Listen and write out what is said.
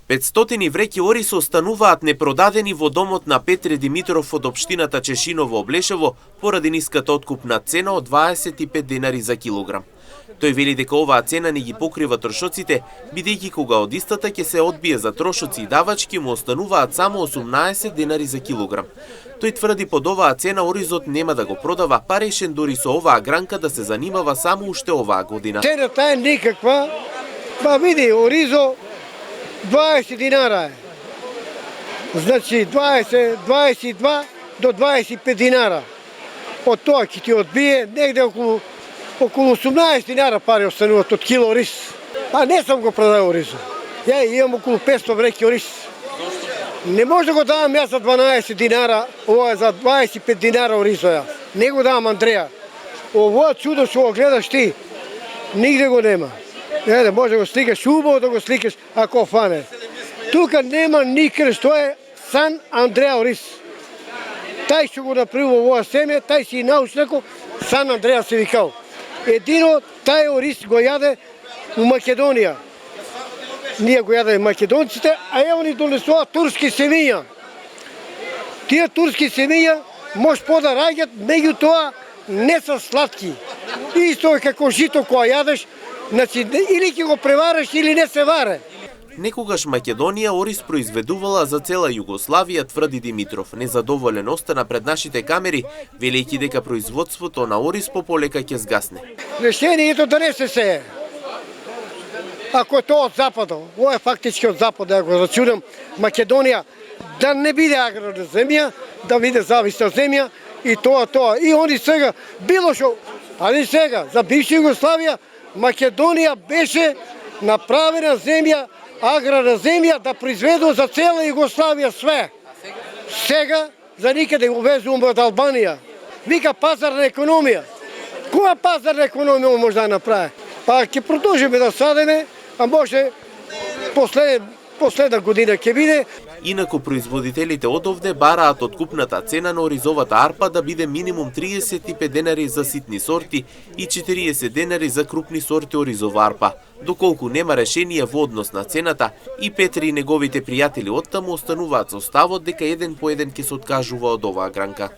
500 вреќи ориз остануваат непродадени во домот на Петре Димитров од општината Чешиново Облешево поради ниската откупна цена од 25 денари за килограм. Тој вели дека оваа цена не ги покрива трошоците, бидејќи кога од истата ќе се одбие за трошоци и давачки му остануваат само 18 денари за килограм. Тој тврди под оваа цена оризот нема да го продава, па решен дури со оваа гранка да се занимава само уште оваа година. Цената е никаква, па види оризо 20 динара е. Значи 20, 22 до 25 динара. Од тоа ќе ти одбие негде околу 18 динара пари остануваат од кило ориз. А не сум го продавал оризо. Ја имам околу 500 вреќи ориз. Не може да го давам јас за 12 динара, ова е за 25 динара оризо ја. Не го давам Андреја. Ово чудо што го гледаш ти, нигде го нема. Не, може да го сликаш, убаво да го сликаш ако фане. Тука нема никаде, што е Сан Андреја ориз. Тај што го направил овоа семе, тај си научнико, Сан Андреја се викал. Едино тај ориз го јаде у Македонија. Ние го јаде македонците, а ево ни донесува турски семиња. Тие турски семиња може да раѓат, меѓутоа не се сладки. Исто е како жито која јадеш, значи или ќе го превараш или не се варе. Некогаш Македонија ориз произведувала за цела Југославија, тврди Димитров. Незадоволен остана пред нашите камери, велејќи дека производството на ориз пополека ќе згасне. Решението да не се сее. Ако е тоа од западот, ова е фактички од западот, да го рачунам, Македонија да не биде аграрна земја, да биде зависна земја и тоа. И они сега, било што, али сега, за бивша Југославија, Македонија беше направена земја, аграрна земја да произведува за цела Југославија све. Сега за никаде го везуваме од Албанија. Вика пазарна економија. Која пазарна економија може да направи? Па ќе продолжиме да садиме, а може последна година ќе биде. Инаку производителите одовде бараат откупната цена на оризовата арпа да биде минимум 35 денари за ситни сорти и 40 денари за крупни сорти оризова арпа. Доколку нема решение во однос на цената, и Петри и неговите пријатели оттаму остануваат со ставот дека еден по еден ќе се откажува од оваа гранка.